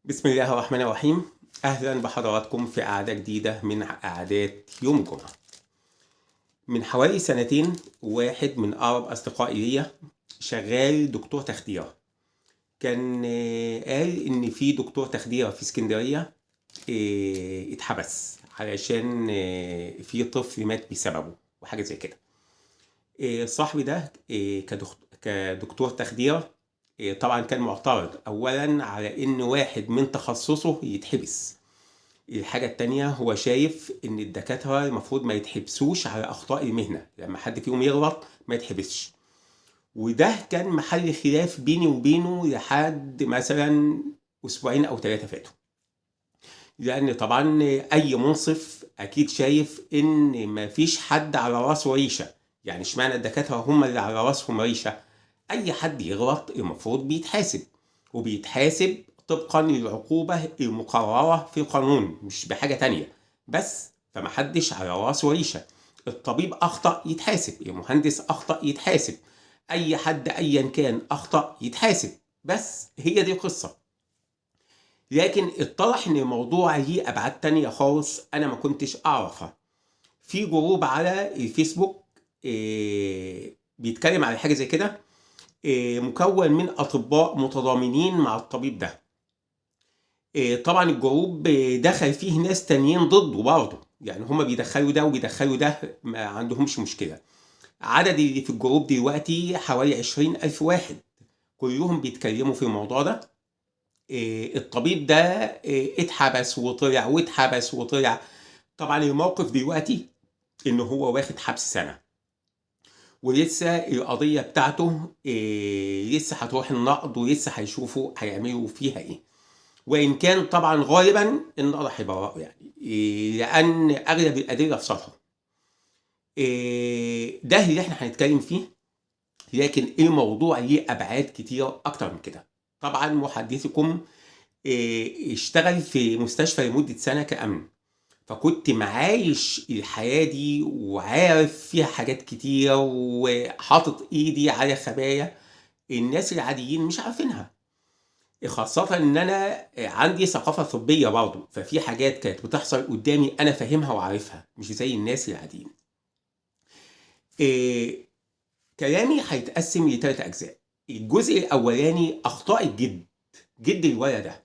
بسم الله الرحمن الرحيم. أهلا بحضراتكم في قعدة جديدة من قعدات يوم الجمعة. من حوالي سنتين واحد من أقرب أصدقائي ليا شغال دكتور تخدير كان قال إن في دكتور تخدير في اسكندرية اتحبس علشان في طفل مات بسببه وحاجة زي كده. صاحبي ده كدكتور تخدير طبعا كان معترض أولا على إن واحد من تخصصه يتحبس. الحاجة التانية هو شايف إن الدكاترة المفروض ما يتحبسوش على أخطاء المهنة، لما حد فيهم يغلط ما يتحبسش. وده كان محل خلاف بيني وبينه لحد مثلا أسبوعين أو 3 فاتوا، لأن طبعا أي منصف أكيد شايف إن مفيش حد على راسه ريشة. يعني اشمعنى الدكاترة هم اللي على راسهم ريشة؟ أي حد يغلط المفروض بيتحاسب، وبيتحاسب طبقا للعقوبة المقررة في القانون، مش بحاجة تانية بس. فمحدش على راسه ريشة. الطبيب أخطأ يتحاسب، المهندس أخطأ يتحاسب، أي حد أيا كان أخطأ يتحاسب. بس هي دي القصة. لكن اتضح ان الموضوع ليه ابعاد تانية خالص انا ما كنتش اعرفها. في جروب على الفيسبوك بيتكلم على حاجة زي كده، مكون من اطباء متضامنين مع الطبيب ده. طبعا الجروب دخل فيه ناس تانيين ضده برضه، يعني هما بيدخلوا ده وبيدخلوا ده، ما عندهمش مشكلة. عدد اللي في الجروب دلوقتي حوالي 20,000 واحد، كلهم بيتكلموا في الموضوع ده. الطبيب ده اتحبس وطلع واتحبس وطلع. طبعا الموقف دلوقتي انه هو واخد حبس سنة، ولسه القضية بتاعته لسه هتروح النقض، ولسه هيشوفوا هيعملوا فيها ايه. وان كان طبعا غالبا النقض هيبرئه، يعني لان اغلب الادلة في صالحه. ده اللي احنا هنتكلم فيه. لكن الموضوع ليه ابعاد كتير اكتر من كده. طبعا محدثكم اشتغل في مستشفى لمدة سنة كأمن، فكنت معايش الحياة دي وعارف فيها حاجات كتير، وحاطط ايدي على خبايا الناس العاديين مش عارفينها. خاصة ان انا عندي ثقافة طبية برضه، ففي حاجات كانت بتحصل قدامي انا فاهمها وعارفها، مش زي الناس العاديين. كلامي هيتقسم ل3 اجزاء. الجزء الاولاني اخطاء جد الولد ده،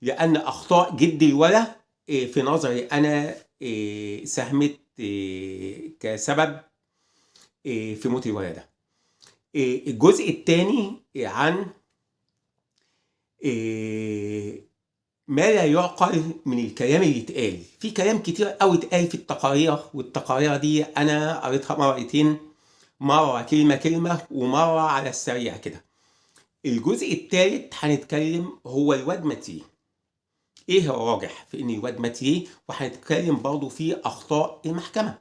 لأن أخطاء جد الولد في نظري أنا ساهمت كسبب في موت الولد ده. الجزء الثاني عن ما لا يعقل من الكلام اللي اتقال. في كلام كتير قوي اتقال في التقارير، والتقارير دي أنا قريتها مرتين، مرة كلمة كلمة ومرة على السريع كده. الجزء الثالث هنتكلم هو الواد ماتيه، ايه الراجح في ان الواد مات ليه، وهنتكلم برضه في اخطاء المحكمه.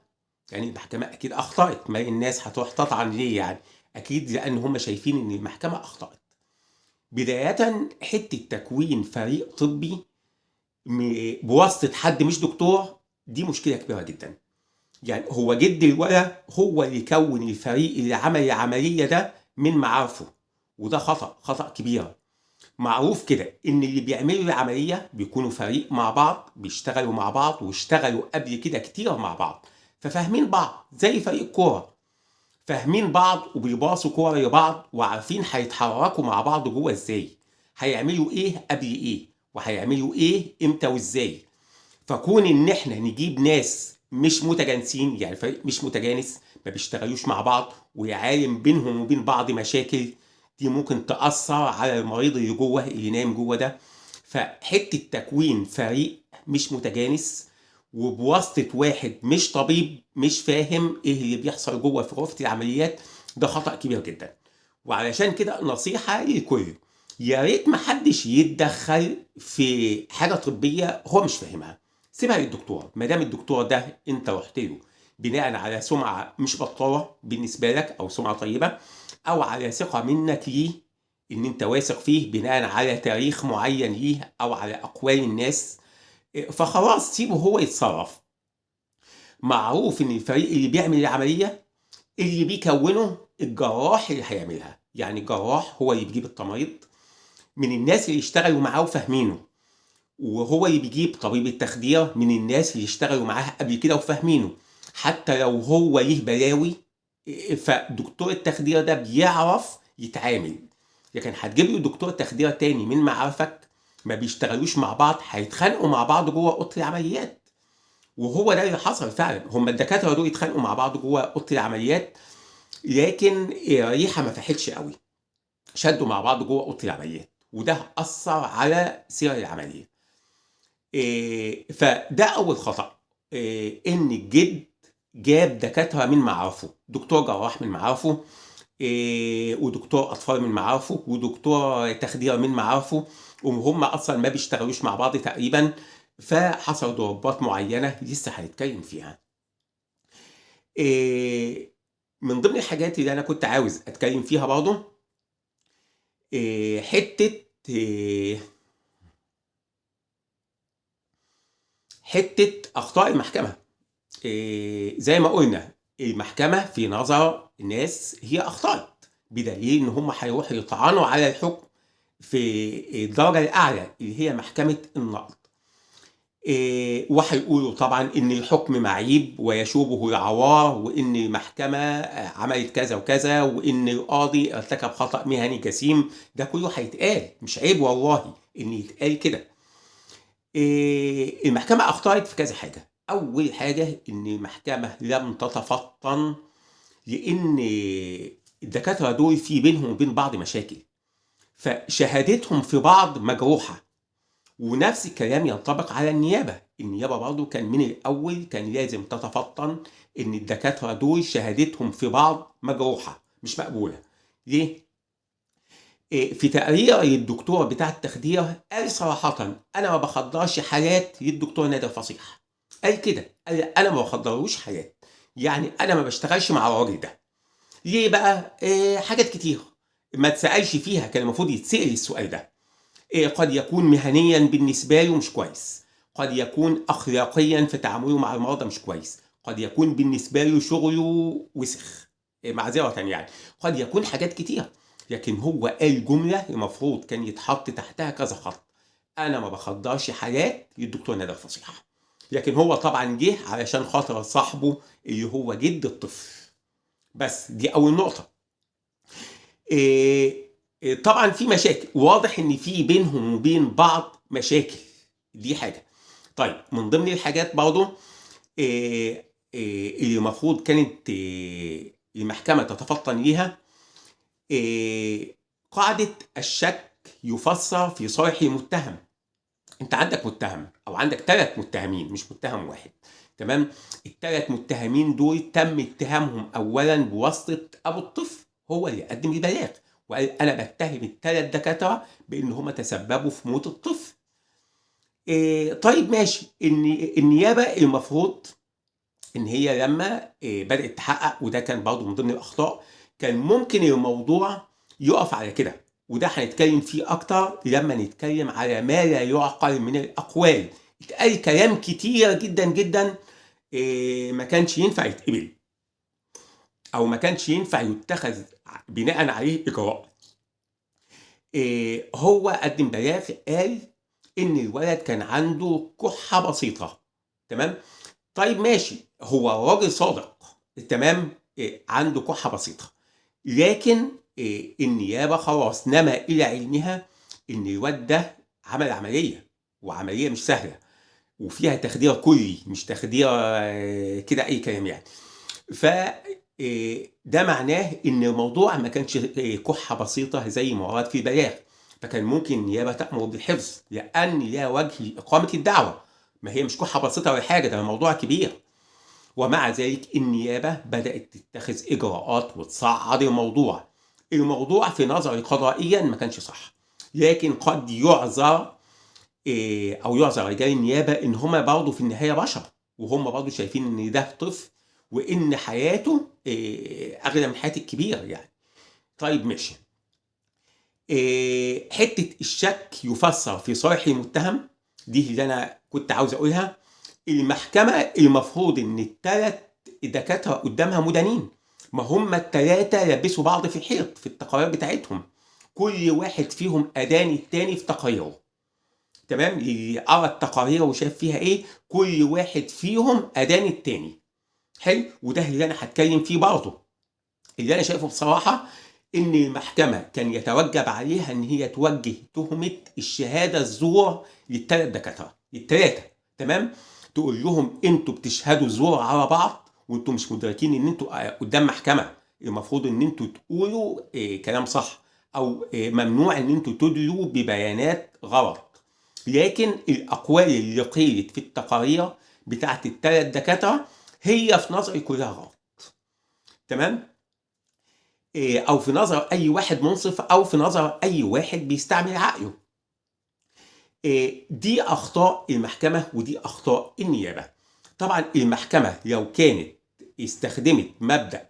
يعني المحكمه اكيد اخطات، ما الناس هتروح تطعن ليه؟ يعني اكيد لان هم شايفين ان المحكمه اخطات. بدايه حته تكوين فريق طبي بواسطه حد مش دكتور، دي مشكله كبيره جدا. يعني هو جد الولد هو اللي كون الفريق اللي عمل العمليه ده من معارفه، وده خطأ كبير. معروف كده ان اللي بيعملوا العمليه بيكونوا فريق مع بعض، بيشتغلوا مع بعض واشتغلوا قبل كده كتير مع بعض، ففاهمين بعض زي فريق كوره، فاهمين بعض وبيباصوا كوره لبعض، وعارفين هيتحركوا مع بعض جوه ازاي، هيعملوا ايه قبل ايه، وهيعملوا ايه امتى وازاي. فكون ان احنا نجيب ناس مش متجانسين، يعني فريق مش متجانس ما بيشتغلوش مع بعض، ويعالم بينهم وبين بعض مشاكل، دي ممكن تأثر على المريض اللي جوه اللي نايم جوه ده. فحتة تكوين فريق مش متجانس وبواسطة واحد مش طبيب مش فاهم ايه اللي بيحصل جوه في غرفة العمليات، ده خطأ كبير جدا. وعلشان كده نصيحة للكل، يا ريت محدش يتدخل في حاجة طبية هو مش فاهمها. سيبها للدكتور، ما دام الدكتور ده انت رحت له بناء على سمعة مش بطالة بالنسبة لك او سمعة طيبة، او على ثقة منك ليه ان انت واثق فيه بناء على تاريخ معين ليه او على اقوال الناس، فخلاص سيبه هو يتصرف. معروف ان الفريق اللي بيعمل العملية اللي بيكونه الجراح اللي هيعملها، يعني الجراح هو اللي بيجيب التمريض من الناس اللي يشتغلوا معاه وفاهمينه، وهو اللي بيجيب طبيب التخدير من الناس اللي اشتغلوا معاه قبل كده وفاهمينه، حتى لو هو ليه بلاوي فدكتور التخدير ده بيعرف يتعامل. لكن هتجيب له دكتور تخدير تاني من معارفك ما بيشتغلوش مع بعض، هيتخانقوا مع بعض جوه اوضه العمليات. وهو ده اللي حصل فعلا، هم الدكاتره دول اتخانقوا مع بعض جوه اوضه العمليات، لكن ريحه ما فاحتش قوي، شدوا مع بعض جوه اوضه العمليات، وده اثر على سير العمليه. فده اول خطا، ان الجد جاب دكاتره من معارفه، دكتور جراح من معارفه، ودكتور اطفال من معارفه، ودكتور تخدير من معارفه، وهم اصلا ما بيشتغلوش مع بعض تقريبا. فحصل ضربات معينه لسه هنتكلم فيها. من ضمن الحاجات اللي انا كنت عاوز اتكلم فيها برضه حته اخطاء المحكمه. زي ما قلنا المحكمه في نظر الناس هي اخطات، بدليل ان هم هيروحوا يطعنوا على الحكم في الدرجه الاعلى اللي هي محكمه النقض، وهيقولوا طبعا ان الحكم معيب ويشوبه العوار، وان المحكمه عملت كذا وكذا، وان القاضي ارتكب خطا مهني جسيم. ده كله هيتقال، مش عيب والله ان يتقال كده. المحكمه اخطأت في كذا حاجه. اول حاجه ان المحكمه لم تتفطن، لان الدكاتره دول في بينهم وبين بعض مشاكل، فشهادتهم في بعض مجروحه. ونفس الكلام ينطبق على النيابه برضه كان من الاول كان لازم تتفطن ان الدكاتره دول شهادتهم في بعض مجروحه مش مقبوله. ليه؟ في تقرير للدكتور بتاع التخدير قال صراحه انا ما بخدرش حالات للدكتور نادر فصيح. قال كده، قال انا ما بخدرلوش حالات، يعني انا ما بشتغلش مع الراجل ده. ليه بقى؟ حاجات كتير ما تسالش فيها، كان المفروض يتسال السؤال ده. قد يكون مهنيا بالنسبه له مش كويس، قد يكون اخلاقيا في تعامله مع المرضى مش كويس، قد يكون بالنسبه له شغله وسخ، معذره يعني، قد يكون حاجات كتير. لكن هو قال جمله المفروض كان يتحط تحتها كذا خط: انا ما بخدرش حاجات للدكتور نادر فصيح. لكن هو طبعا جه علشان خاطر صاحبه اللي هو جد الطفل. بس دي اول نقطه. طبعا في مشاكل، واضح ان في بينهم وبين بعض مشاكل، دي حاجه. طيب من ضمن الحاجات برضه اللي المفروض كانت المحكمه تتفطن ليها، قاعده الشك يفسر في صالح المتهم. انت عندك متهم او عندك 3 متهمين مش متهم واحد، تمام؟ ال3 متهمين دول تم اتهامهم اولا بواسطه ابو الطفل، هو اللي قدم البلاغ وقال انا بتهم ال3 دكاتره بان هم تسببوا في موت الطفل. طيب ماشي، النيابه المفروض ان هي لما بدات تحقق، وده كان برضه من ضمن الاخطاء، كان ممكن الموضوع يقف على كده، وده هنتكلم فيه اكتر لما نتكلم على ما لا يعقل من الاقوال. اتقال كلام كتير جدا جدا ما كانش ينفع يتقبل، او ما كانش ينفع يتخذ بناء عليه اجراء. هو قدم بلاغ قال ان الولد كان عنده كحه بسيطه، تمام؟ طيب ماشي، هو راجل صادق، تمام؟ عنده كحه بسيطه، لكن النيابه خلاص نما الى علمها ان الواد ده عمل عمليه، وعمليه مش سهله، وفيها تخدير كلي مش تخدير كده اي كلام يعني. ف ده معناه ان الموضوع ما كانش كحه بسيطه زي ما ورد في البلاغ، فكان ممكن النيابه تامر بالحفظ لان لا وجه لاقامه الدعوه، ما هي مش كحه بسيطه ولا حاجه، ده موضوع كبير. ومع ذلك النيابه بدات تتخذ اجراءات وتصعد الموضوع. الموضوع في نظري قضائيا ما كانش صح، لكن قد يعذر او يعذر رجال النيابه ان هم برضه في النهايه بشر، وهم برضه شايفين ان ده طفل وان حياته اغلى من حياه الكبير يعني. طيب ماشي، حته الشك يفسر في صالح المتهم دي اللي انا كنت عاوز اقولها. المحكمه المفروض ان ال3 دكاتره قدامها مدانين، ما هم ال3 لبسوا بعض في الحيط في التقارير بتاعتهم، كل واحد فيهم اداني التاني في تقريره، تمام، قرا التقارير وشاف فيها ايه، كل واحد فيهم ادان التاني. حلو، وده اللي انا هتكلم فيه برضه. اللي انا شايفه بصراحه ان المحكمه كان يتوجب عليها ان هي توجه تهمه الشهاده الزور للثلاث دكاتره الثلاثه. تمام، تقول لهم انتوا بتشهدوا زور على بعض، وانتوا مش مدركين ان انتوا قدام محكمه، المفروض ان انتوا تقولوا كلام صح، او ممنوع ان انتوا تدلوا ببيانات غلط. لكن الاقوال اللي قيلت في التقارير بتاعت الثلاث دكاتره هي في نظري كلها غلط. تمام، او في نظر اي واحد منصف، او في نظر اي واحد بيستعمل عقله. دي اخطاء المحكمه ودي اخطاء النيابه. طبعا المحكمه لو كانت استخدمت مبدا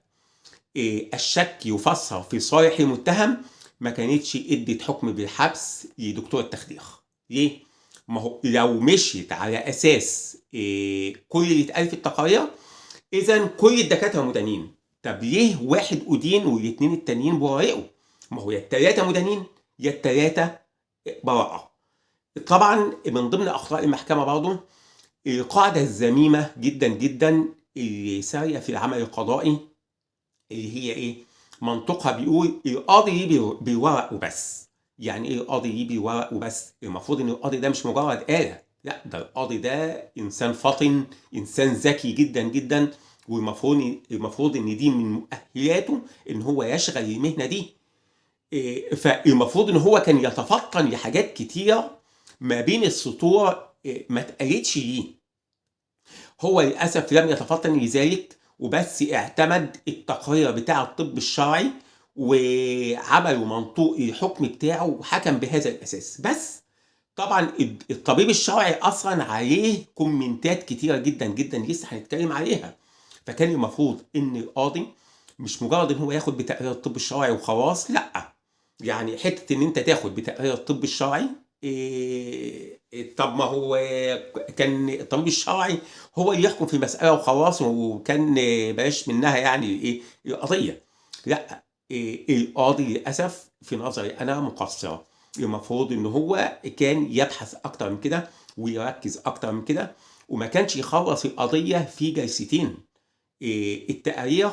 الشك يفسر في صالح المتهم، ما كانتش ادت حكم بالحبس لدكتور التخدير. ليه؟ ما هو لو مشيت على اساس كل اللي اتقال في التقارير، اذا كل الدكاتره مدانين. طب ليه واحد ادين والاثنين التانيين براءوا؟ ما هو يا الثلاثه مدانين يا الثلاثه براءه. طبعا من ضمن اخطاء المحكمه برضه القاعده الذميمه جدا جدا اللي ساريه في العمل القضائي، اللي هي ايه؟ منطقها بيقول القاضي ليه بالورق وبس. يعني ايه القاضي ليه بالورق وبس؟ المفروض ان القاضي ده مش مجرد آلة، لا، ده القاضي ده انسان فطن، انسان ذكي جدا جدا، والمفروض ان دي من مؤهلاته ان هو يشغل المهنه دي. فالمفروض ان هو كان يتفطن لحاجات كتير ما بين السطور ما اتقالتش ليه. هو للاسف لم يتفطن لذلك، وبس اعتمد التقرير بتاع الطب الشرعي وعملوا منطوق الحكم بتاعه وحكم بهذا الاساس بس. طبعا الطبيب الشرعي اصلا عليه كومنتات كتيره جدا جدا لسه هنتكلم عليها. فكان المفروض ان القاضي مش مجرد ان هو ياخد بتقرير الطب الشرعي وخلاص، لا، يعني حته ان انت تاخد بتقرير الطب الشرعي طب ما هو كان الطبيب الشرعي هو اللي يحكم في المساله وخلاص، وكان بلاش منها يعني ايه القضيه. لا، القاضي للاسف في نظري انا مقصر. المفروض ان هو كان يبحث اكتر من كده ويركز اكتر من كده، وما كانش يخلص القضيه في جلستين. التقارير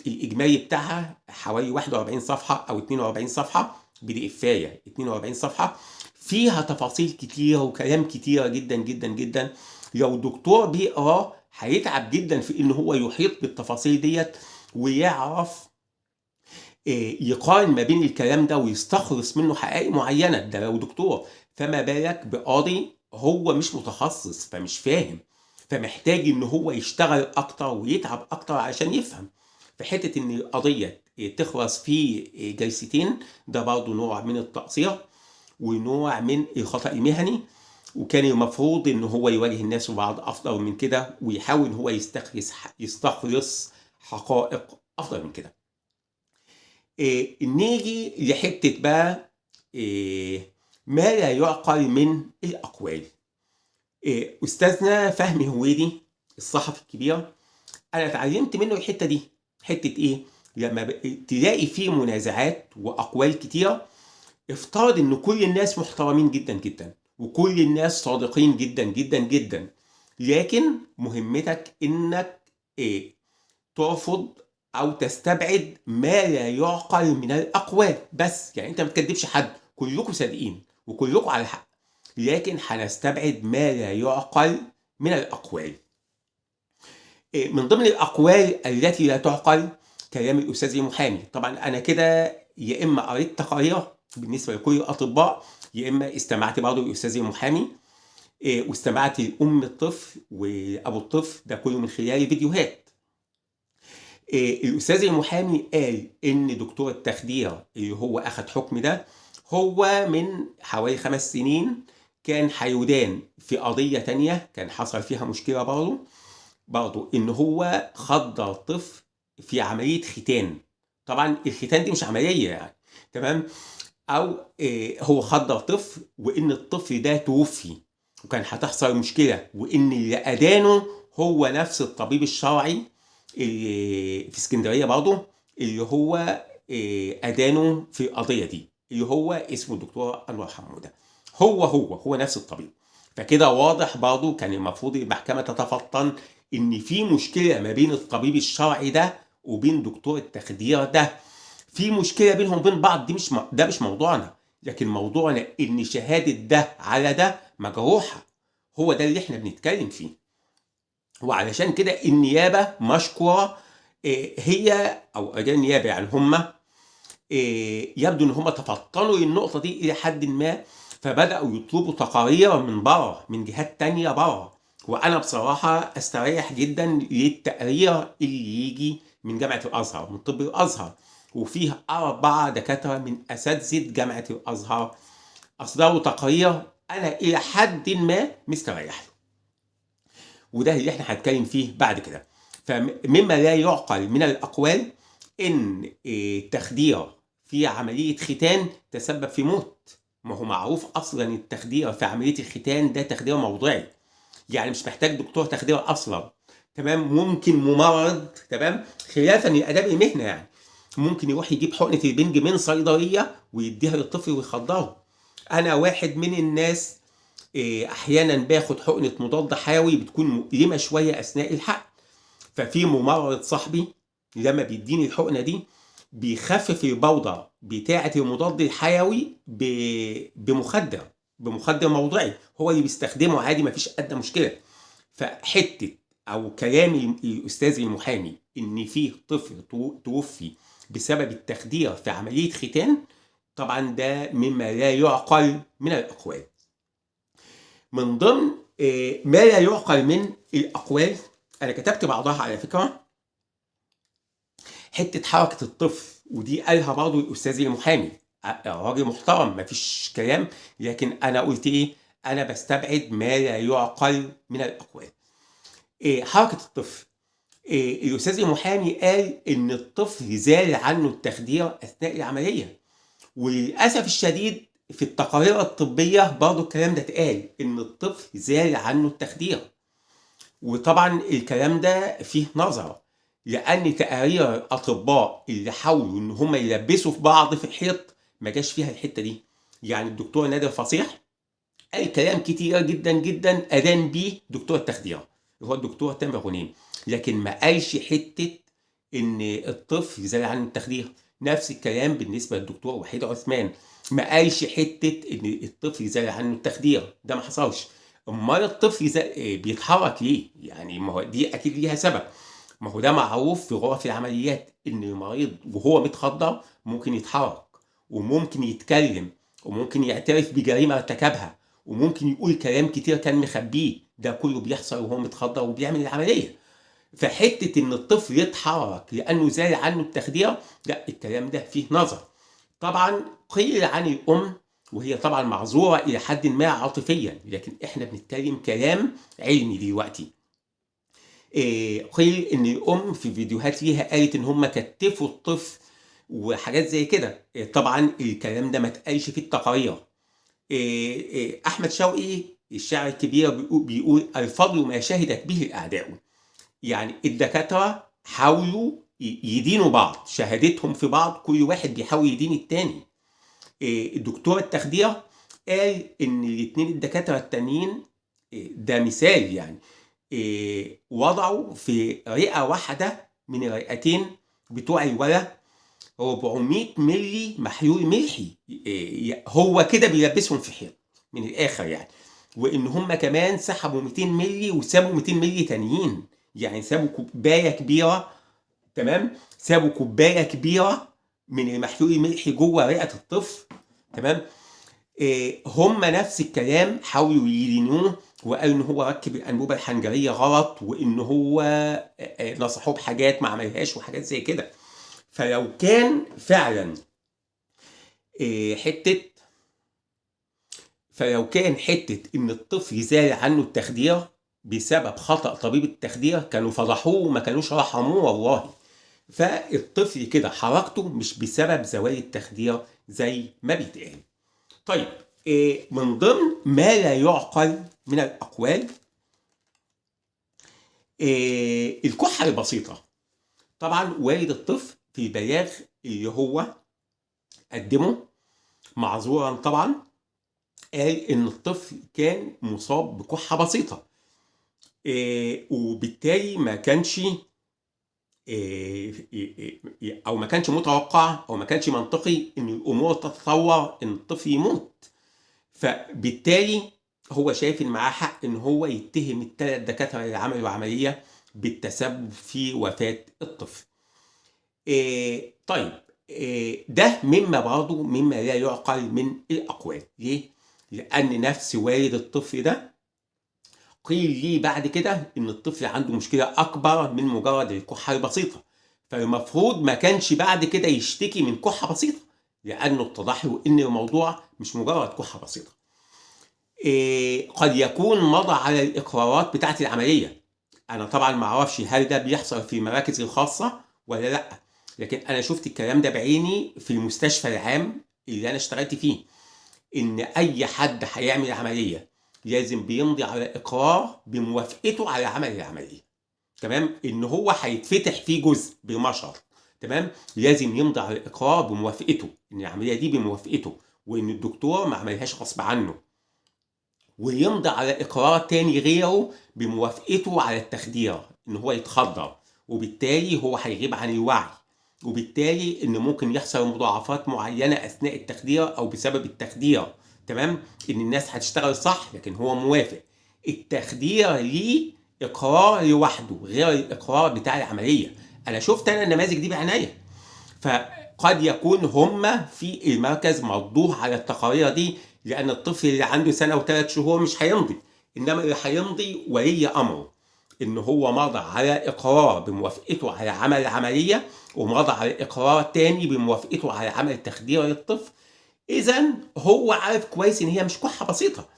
الاجمالي بتاعها حوالي 41 صفحه او 42 صفحه، بدقفايه 42 صفحه، فيها تفاصيل كتيره وكلام كتيره جدا جدا جدا. لو دكتور بيقراه هيتعب جدا في ان هو يحيط بالتفاصيل ديت ويعرف يقارن ما بين الكلام ده ويستخلص منه حقائق معينه، ده لو دكتور. فما بالك بقاضي هو مش متخصص فمش فاهم، فمحتاج ان هو يشتغل اكتر ويتعب اكتر عشان يفهم. في حته ان القضيه تخلص في جلستين، ده برضه نوع من التقصير ونوع من الخطأ المهني. وكان المفروض ان هو يواجه الناس ببعض افضل من كده، ويحاول ان هو يستخلص حقائق افضل من كده. نيجي لحته بقى ما لا يعقل من الاقوال. استاذنا فهمي هويدي الصحفي الكبير، انا اتعلمت منه الحته دي. حته ايه؟ لما تلاقي فيه منازعات واقوال كتيره، افترض ان كل الناس محترمين جدا جدا وكل الناس صادقين جدا جدا جدا، لكن مهمتك انك ترفض او تستبعد ما لا يعقل من الاقوال بس. يعني انت ما تكذبش حد، كلكم صادقين وكلكم على حق، لكن هنستبعد ما لا يعقل من الاقوال. من ضمن الاقوال التي لا تعقل كلام الاستاذ المحامي. طبعا انا كده يا اما قريت تقارير بالنسبه لكل الاطباء، يا اما استمعت برضه للاستاذ المحامي، واستمعت لام الطفل وابو الطفل، ده كله من خلال فيديوهات. الاستاذ المحامي قال ان دكتور التخدير اللي هو اخذ حكم ده هو من حوالي 5 سنين كان هيدان في قضيه تانية كان حصل فيها مشكله برضه ان هو خدر طفل في عمليه ختان. طبعا الختان دي مش عمليه يعني، تمام، او هو خدر طفل وان الطفل ده توفي وكان هتحصل مشكله، وان اللي ادانه هو نفس الطبيب الشرعي في اسكندريه برضه اللي هو ادانه في القضيه دي، اللي هو اسمه الدكتور انور حموده. هو نفس الطبيب. فكده واضح برضه كان المفروض المحكمة تتفطن إن في مشكلة ما بين الطبيب الشرعي ده وبين دكتور التخدير ده، في مشكلة بينهم وبين بعض. ده مش موضوعنا، لكن موضوعنا إن شهادة ده على ده مجروحة، هو ده اللي إحنا بنتكلم فيه. وعلشان كده النيابة مشكورة، هي أو أداة النيابة يعني هم يبدو ان هم تفطنوا النقطه دي الى حد ما، فبداوا يطلبوا تقارير من بره، من جهات تانية بره. وانا بصراحه استريح جدا للتقرير اللي يجي من جامعه الازهر، من طب الازهر، وفيه 4 دكاتره من اساتذه جامعه الازهر اصدروا تقارير انا الى حد ما مستريح له. وده اللي احنا هنتكلم فيه بعد كده. فمما لا يعقل من الاقوال ان التخدير في عمليه ختان تسبب في موت. ما هو معروف اصلا التخدير في عمليه الختان ده تخدير موضعي، يعني مش محتاج دكتور تخدير اصلا. تمام، ممكن ممرض، تمام، خلافا لاداب المهنه يعني، ممكن يروح يجيب حقنه البنج من صيدليه ويديها للطفل ويخدره. انا واحد من الناس احيانا باخد حقنه مضاد حيوي بتكون مؤلمه شويه اثناء الحقن، ففي ممرض صاحبي لما بيديني الحقنه دي بيخفف البودره بتاعه المضاد الحيوي بمخدر موضعي هو اللي بيستخدمه عادي، مفيش ادنى مشكله. فحته او كلام الاستاذ المحامي ان في طفل توفي بسبب التخدير في عمليه ختان، طبعا ده مما لا يعقل من الاقوال. من ضمن ما لا يعقل من الاقوال، انا كتبت بعضها على فكره، حته حركه الطفل، ودي قالها برضه الاستاذ المحامي، راجل محترم مفيش كلام، لكن انا قلت ايه؟ انا بستبعد ما لا يعقل من الاقوال. حركه الطفل، الاستاذ المحامي قال ان الطفل زال عنه التخدير اثناء العمليه، وللاسف الشديد في التقارير الطبيه برضه الكلام ده اتقال ان الطفل زال عنه التخدير. وطبعا الكلام ده فيه نظر، لان تقارير الاطباء اللي حاولوا ان هم يلبسوا في بعض في الحيط ما جاش فيها الحته دي. يعني الدكتور نادر فصيح قال كلام كتير جدا جدا ادان بيه دكتور التخدير اللي هو الدكتور تامر غنيم، لكن ما قالش حته ان الطفل زال عن التخدير. نفس الكلام بالنسبه للدكتور وحيد عثمان، ما قالش حته ان الطفل زال عنه التخدير، ده ما حصلش. امال الطفل بيتحرك ليه؟ يعني ما هو دي اكيد ليها سبب. ما هو ده معروف في غرف العمليات ان المريض وهو متخدر ممكن يتحرك وممكن يتكلم وممكن يعترف بجريمه ارتكبها وممكن يقول كلام كتير كان مخبيه، ده كله بيحصل وهو متخدر وبيعمل العمليه. فحته ان الطفل يتحرك لانه زال عنه التخدير، لا، الكلام ده فيه نظر. طبعا قيل عن الام، وهي طبعا معذوره الى حد ما عاطفيا، لكن احنا بنتكلم كلام علمي دلوقتي. قيل ان الام في فيديوهات ليها قالت ان هم كتفوا الطفل وحاجات زي كده. طبعا الكلام ده ما اتقالش في التقارير. احمد شوقي الشاعر الكبير بيقول الفضل ما شهدت به الاعداء. يعني الدكاتره حاولوا يدينوا بعض، شهادتهم في بعض، كل واحد بيحاول يدين التاني. الدكتور التخدير قال ان الاثنين الدكاتره التانيين، ده مثال يعني، وضعوا في رئه واحده من الرئتين بتوع الولد 400 ملي محلول ملحي. هو كده بيلبسهم في حيط من الاخر يعني. وان هم كمان سحبوا 200 ملي وسابوا 200 ملي تانيين، يعني سابوا كوبايه كبيره، تمام، سابوا كوبايه كبيره من المحلول الملحي جوه رئه الطفل، تمام. هم نفس الكلام حاولوا يدينوه وقالوا ان هو ركب الانبوبه الحنجريه غلط وان هو نصحوه بحاجات ما عملهاش وحاجات زي كده. فلو كان فعلا حته ان الطفل زال عنه التخدير بسبب خطأ طبيب التخدير كانوا فضحوه وما كانوش رحموه والله. فالطفل كده حركته مش بسبب زوال التخدير زي ما بيتقال. طيب، من ضمن ما لا يعقل من الأقوال الكحة البسيطة. طبعا والد الطفل في البلاغ اللي هو قدمه معذورا طبعا قال ان الطفل كان مصاب بكحه بسيطه، وبالتالي ما كانش او ما كانش متوقع او ما كانش منطقي ان الامور تتطور ان الطفل يموت. فبالتالي هو شايف ان معاه حق ان هو يتهم الثلاث دكاتره اللي عملوا العمليه بالتسبب في وفاه الطفل. طيب، ده مما لا يعقل من الاقوال. ليه؟ لان نفس والد الطفل ده قيل لي بعد كده ان الطفل عنده مشكله اكبر من مجرد الكحه البسيطه، فالمفروض ما كانش بعد كده يشتكي من كحه بسيطه، لانه اتضح له ان الموضوع مش مجرد كحه بسيطه. قد يكون مضى على الاقرارات بتاعه العمليه. انا طبعا ما اعرفش هل ده بيحصل في المراكز الخاصه ولا لا، لكن انا شفت الكلام ده بعيني في المستشفى العام اللي انا اشتغلت فيه، ان اي حد هيعمل عمليه لازم بيمضي على اقرار بموافقته على عمل العمليه. تمام؟ ان هو هيتفتح فيه جزء بمشر. تمام؟ لازم يمضي على اقرار بموافقته، ان العمليه دي بموافقته، وان الدكتور ما عملهاش غصب عنه، ويمضي على اقرار تاني غيره بموافقته على التخدير، ان هو يتخدر، وبالتالي هو هيغيب عن الوعي، وبالتالي ان ممكن يحصل مضاعفات معينه اثناء التخدير او بسبب التخدير. تمام؟ ان الناس هتشتغل صح لكن هو موافق. التخدير ليه اقرار لوحده غير الاقرار بتاع العمليه. انا شفت النماذج دي بعناية. فقد يكون هم في المركز مردوه على التقارير دي، لان الطفل اللي عنده سنه و3 شهور مش هيمضي، انما اللي هيمضي ولي امره، ان هو مضى على اقرار بموافقته على عمل العمليه، ومضى على اقرار تاني بموافقته على عمل تخدير للطفل. اذا هو عارف كويس ان هي مش كحه بسيطه.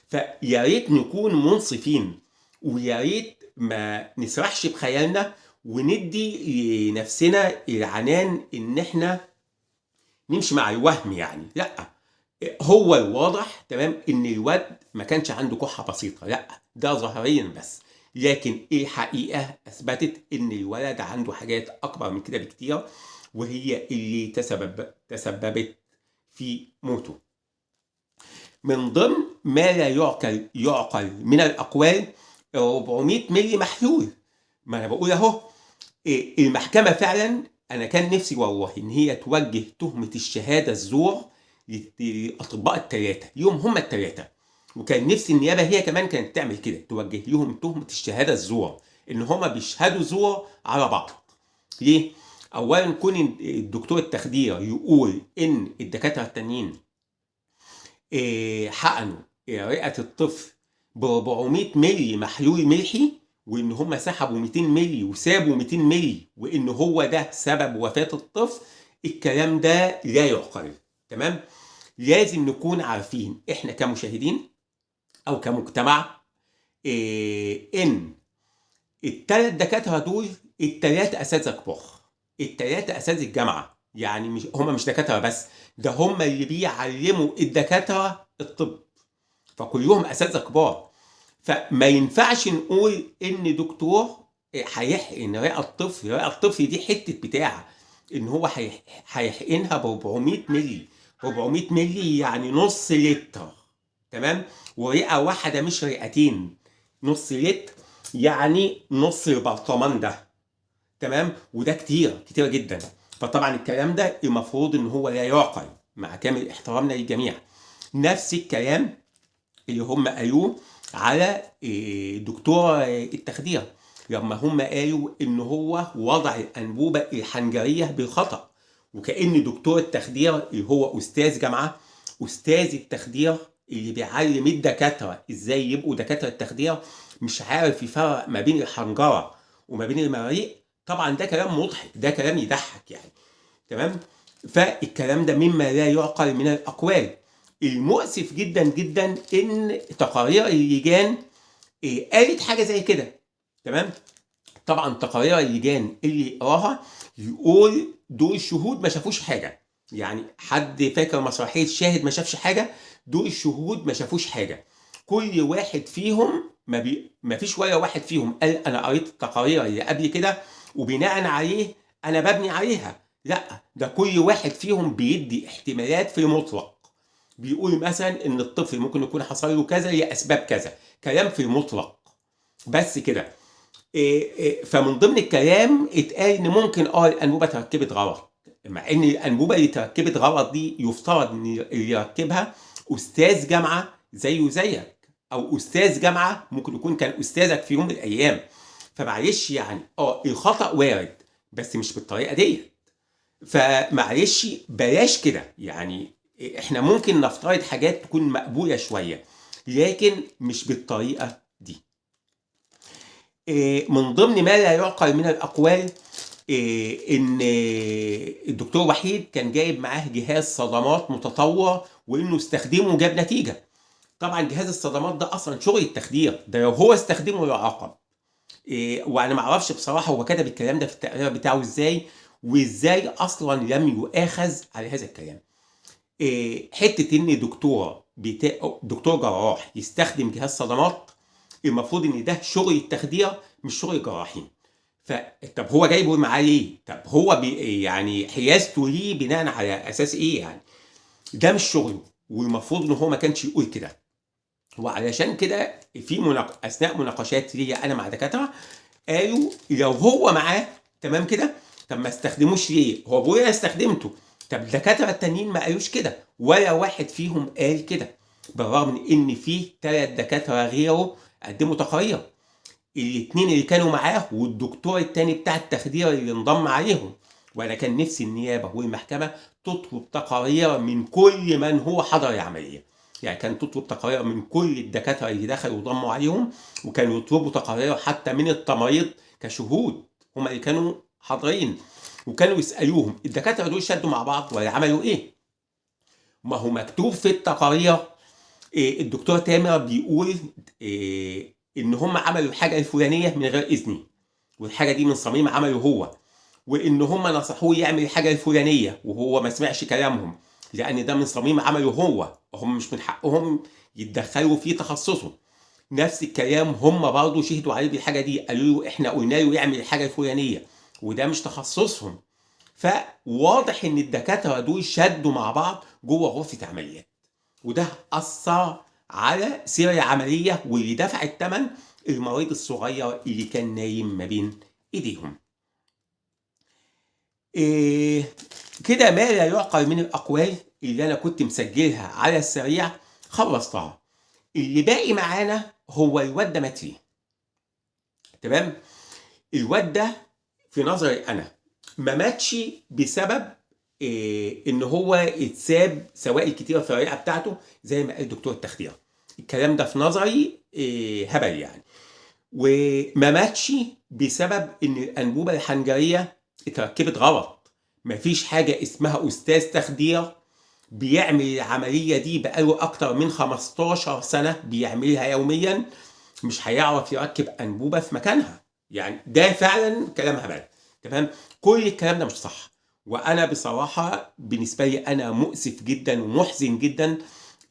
فيا ريت نكون منصفين، ويا ريت ما نسرحش بخيالنا وندي لنفسنا العنان ان احنا نمشي مع الوهم. يعني لا، هو الواضح تمام ان الواد ما كانش عنده كحه بسيطه، لا ده ظاهريا بس، لكن الحقيقه اثبتت ان الولد عنده حاجات اكبر من كده بكتير، وهي اللي تسببت في موته. من ضمن ما لا يعقل من الاقوال 400 ملي محلول. ما انا بقول اهو، المحكمه فعلا انا كان نفسي والله ان هي توجه تهمه الشهاده الزور للاطباء الثلاثه يوم هم الثلاثه، وكان نفسي النيابه هي كمان كانت تعمل كده، توجه لهم تهمه الشهاده الزور، ان هم بيشهدوا زور على بعض. ليه؟ اولا كون الدكتور التخدير يقول ان الدكاتره التانيين حقنوا رئه الطفل ب 400 ملي محلول ملحي، وان هم سحبوا 200 ملي وسابوا 200 ملي، وان هو ده سبب وفاه الطفل، الكلام ده لا يعقل. تمام؟ لازم نكون عارفين احنا كمشاهدين او كمجتمع ان الثلاث دكاتره دول الثلاثه اساتذه كبار، الثلاثه اساتذه الجامعه، يعني مش دكاتره بس، ده هم اللي بيعلموا الدكاتره الطب، فكلهم اساتذه كبار. فما ينفعش نقول ان دكتور هيحقن رئه الطفل دي حته بتاع ان هو هيحقنها ب 400 ملي. 400 ملي يعني نص لتر. تمام؟ ورئه واحده مش رئتين، نص لتر يعني نص البرطمان ده. تمام؟ وده كتير جدا. فطبعا الكلام ده المفروض ان هو لا يعقل، مع كامل احترامنا للجميع. نفس الكلام اللي هم قالوه على دكتور التخدير، لما هم قالوا ان هو وضع الانبوبه الحنجريه بالخطا، وكأن دكتور التخدير اللي هو استاذ جامعه، استاذ التخدير اللي بيعلم الدكاتره ازاي يبقوا دكاتره التخدير، مش عارف يفرق ما بين الحنجره وما بين المريء. طبعا ده كلام مضحك، ده كلام يضحك يعني. تمام؟ فالكلام ده مما لا يعقل من الاقوال. المؤسف جدا ان تقارير اللجان قالت حاجه زي كده. تمام؟ طبعا تقارير اللجان اللي يقراها يقول دول شهود ما شافوش حاجه. يعني حد فاكر مسرحيه شاهد ما شافش حاجه؟ دول شهود ما شافوش حاجه. كل واحد فيهم ما فيش ولا واحد فيهم قال انا قريت التقارير اللي قبل كده وبناء عليه انا ببني عليها. لا، ده كل واحد فيهم بيدي احتمالات في المطلق، بيقول مثلا ان الطفل ممكن يكون حصل له كذا لاسباب كذا، كلام في المطلق بس كده. فمن ضمن الكلام اتقال ان ممكن الانبوبه تركبت غلط، مع ان الانبوبه اللي تركبت غلط دي يفترض ان اللي يركبها استاذ جامعه زيه زيك، او استاذ جامعه ممكن يكون كان استاذك في يوم من الايام. فمعلش يعني الخطا وارد بس مش بالطريقه دي. فمعلش بلاش كده يعني، احنا ممكن نفترض حاجات تكون مقبوله شويه لكن مش بالطريقه دي. من ضمن ما لا يعقل من الاقوال ان الدكتور وحيد كان جايب معاه جهاز صدمات متطور وانه استخدمه وجاب نتيجه. طبعا جهاز الصدمات ده اصلا شغل التخدير، ده لو هو استخدمه يعاقب. وانا ما اعرفش بصراحه هو كتب الكلام ده في التقرير بتاعه ازاي، وازاي اصلا لم يؤاخذ على هذا الكلام. حته ان دكتور جراح يستخدم جهاز صدمات، المفروض ان ده شغل التخدير مش شغل الجراحين. طب هو جايبه معاه ليه؟ طب هو يعني حيازته ليه بناء على اساس ايه يعني؟ ده مش شغله، والمفروض ان هو ما كانش يقول كده. وعلشان كده في اثناء مناقشات لي انا مع دكاتره قالوا لو هو معاه تمام كده، طب ما استخدموش ليه؟ هو بيقول انا استخدمته. طب الدكاتره التانيين ما قالوش كده، ولا واحد فيهم قال كده، بالرغم من ان في 3 دكاتره غيره قدموا تقارير، الاثنين اللي كانوا معاه والدكتور التاني بتاع التخدير اللي انضم عليهم. وانا كان نفسي النيابه والمحكمه تطلب تقارير من كل من هو حضر العمليه، يعني كان تطلب تقارير من كل الدكاتره اللي دخلوا وضموا عليهم، وكانوا يطلبوا تقارير حتى من التمريض كشهود هم اللي كانوا حاضرين، وكانوا يسالوهم الدكاتره دول شدوا مع بعض ولا عملوا ايه. ما هو مكتوب في التقارير الدكتور تامر بيقول ان هم عملوا الحاجه الفلانيه من غير اذني، والحاجه دي من صميم عمله هو، وان هم نصحوه يعمل الحاجه الفلانيه وهو ما سمعش كلامهم لان ده من صميم عمله هو، وهم مش من حقهم يتدخلوا في تخصصه. نفس الكلام هم برضه شهدوا عليه بالحاجه دي، قالوا له احنا قلنا له يعمل الحاجه الفلانيه وده مش تخصصهم. فواضح ان الدكاتره دول شدوا مع بعض جوه غرفه عمليات، وده اثر على سير العمليه واللي دفع الثمن المريض الصغير اللي كان نايم ما بين ايديهم. كده ما لا يعقل من الاقوال اللي انا كنت مسجلها على السريع خلصتها. اللي باقي معانا هو الواد ده مات ليه. تمام. الواد ده في نظري انا ما ماتش بسبب ان هو اتساب سوائل كتيره في الرئه بتاعته زي ما قال دكتور التخدير. الكلام ده في نظري هبل يعني. وما ماتش بسبب ان الانبوبه الحنجريه اتركبت غلط. مفيش حاجه اسمها استاذ تخدير بيعمل العمليه دي بقاله اكتر من 15 سنه بيعملها يوميا مش هيعرف يركب انبوبه في مكانها. يعني ده فعلا كلام هبل. تمام. كل الكلام ده مش صح. وانا بصراحه بالنسبه لي انا مؤسف جدا ومحزن جدا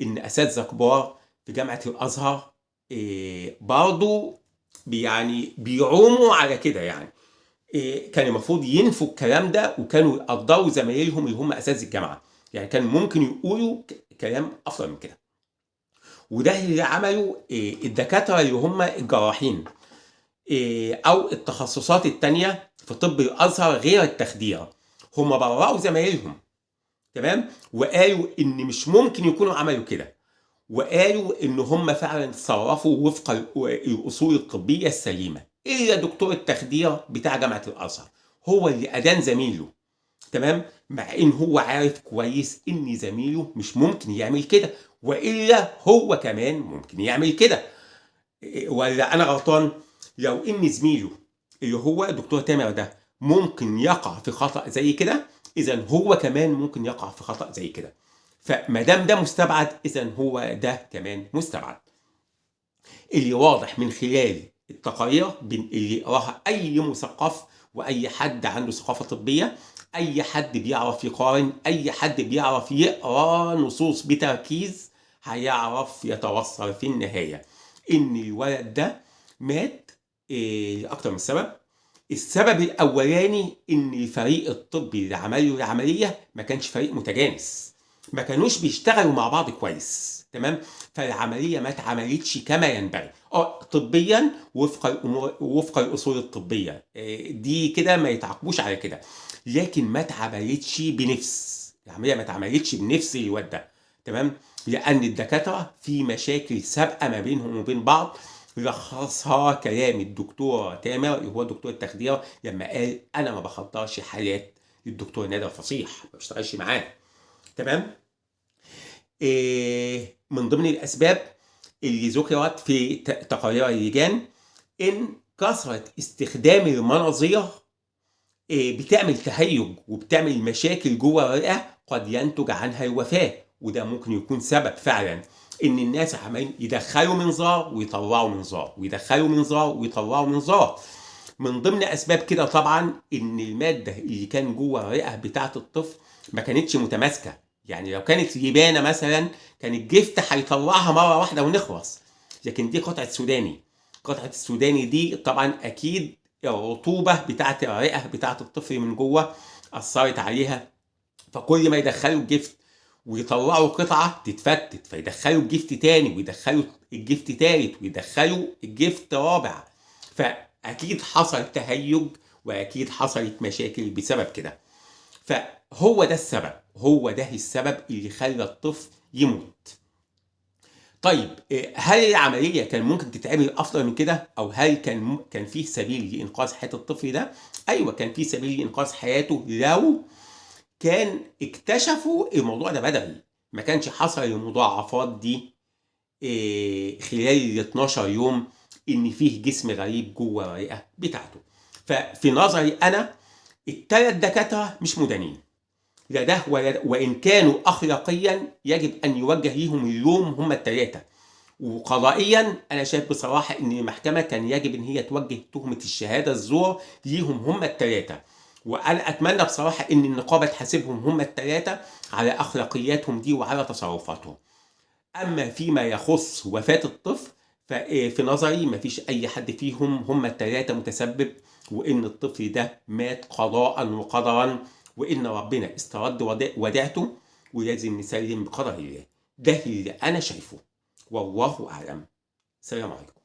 ان اساتذه كبار في جامعه الازهر برضو يعني بيعوموا على كده يعني. كان المفروض ينفوا الكلام ده وكانوا يقدروا زمايلهم اللي هم اساتذه الجامعه، يعني كان ممكن يقولوا كلام افضل من كده. وده اللي عمله الدكاتره اللي هم الجراحين او التخصصات التانية في طب الازهر غير التخدير، هم برأوا زمايلهم. تمام. وقالوا ان مش ممكن يكونوا عملوا كده، وقالوا ان هم فعلا تصرفوا وفق الاصول الطبيه السليمه، الا دكتور التخدير بتاع جامعه الازهر هو اللي ادان زميله. تمام. مع ان هو عارف كويس ان زميله مش ممكن يعمل كده، والا هو كمان ممكن يعمل كده. ولا انا غلطان؟ لو ان زميله اللي هو دكتور تامر ده ممكن يقع في خطأ زي كده، اذا هو كمان ممكن يقع في خطأ زي كده. فما دام ده مستبعد اذا هو ده كمان مستبعد. اللي واضح من خلال التقارير اللي يقراها اي مثقف واي حد عنده ثقافه طبيه، اي حد بيعرف يقارن، اي حد بيعرف يقرا نصوص بتركيز، هيعرف يتوصل في النهايه ان الولد ده مات لاكثر من سبب. السبب الاولاني ان الفريق الطبي اللي عمل له العمليه ما كانش فريق متجانس، ما كانوش بيشتغلوا مع بعض كويس، تمام؟ فالعملية ما اتعملتش كما ينبغي. طبيًا وفق الأصول الطبية، دي كده ما يتعاقبوش على كده، لكن ما اتعملتش بنِفس، العملية ما اتعملتش بنِفس الواد ده، تمام؟ لأن الدكاترة في مشاكل سابقة ما بينهم وبين بعض، لخّصها كلام الدكتور تامر اللي هو دكتور التخدير لمّا قال: "أنا ما باخدّرش حالات للدكتور نادر فصيح، ما باشتغلش معاه." تمام؟ من ضمن الأسباب اللي ذُكرت في تقارير اللجان إن كثرة استخدام المناظير بتعمل تهيُّج وبتعمل مشاكل جوّه الرئة قد ينتج عنها الوفاة، وده ممكن يكون سبب فعلًا إن الناس عمالين يدخّلوا منظار ويطلّعوا منظار، ويدخّلوا منظار ويطلّعوا منظار. من ضمن أسباب كده طبعًا إن المادة اللي كان جوّه الرئة بتاعة الطفل ما كانتش متماسكة، يعني لو كانت لبانة مثلًا كان الجفت هيطلّعها مرّة واحدة ونخلص، لكن دي قطعة سوداني. قطعة السوداني دي طبعًا أكيد الرطوبة بتاعة الرئة بتاعة الطفل من جوّه أثّرت عليها، فكل ما يدخّلوا الجفت ويطلّعوا قطعة تتفتت، فيدخّلوا الجفت تاني ويدخّلوا الجفت تالت ويدخّلوا الجفت رابع، فأكيد حصل تهيُّج وأكيد حصلت مشاكل بسبب كده. فهو ده السبب، هو ده السبب اللي خلّى الطفل يموت. طيب هل العملية كان ممكن تتعمل أفضل من كده؟ أو هل كان في سبيل لإنقاذ حياة الطفل ده؟ أيوه كان في سبيل لإنقاذ حياته لو كان اكتشفوا الموضوع ده بدري، ما كانش حصل المضاعفات دي خلال ال12 يوم إن فيه جسم غريب جوّه الرئة بتاعته. ففي نظري أنا ال3 دكاترة مش مدانين، لا ده ولا ده، وإن كانوا أخلاقيًا يجب أن يوجه ليهم اللوم هم ال3. وقضائيًا أنا شايف بصراحة إن المحكمة كان يجب إن هي توجه تهمة الشهادة الزور ليهم هم ال3، وأنا أتمنى بصراحة إن النقابة تحاسبهم هم ال3 على أخلاقياتهم دي وعلى تصرفاتهم. أما فيما يخص وفاة الطفل في نظري ما فيش أي حد فيهم هم ال3 متسبب، وإن الطفل ده مات قضاءً وقدرًا، وإن ربنا استرد وديعته ولازم نسلِّم بقدر الله. ده اللي أنا شايفه، والله أعلم. السلام عليكم.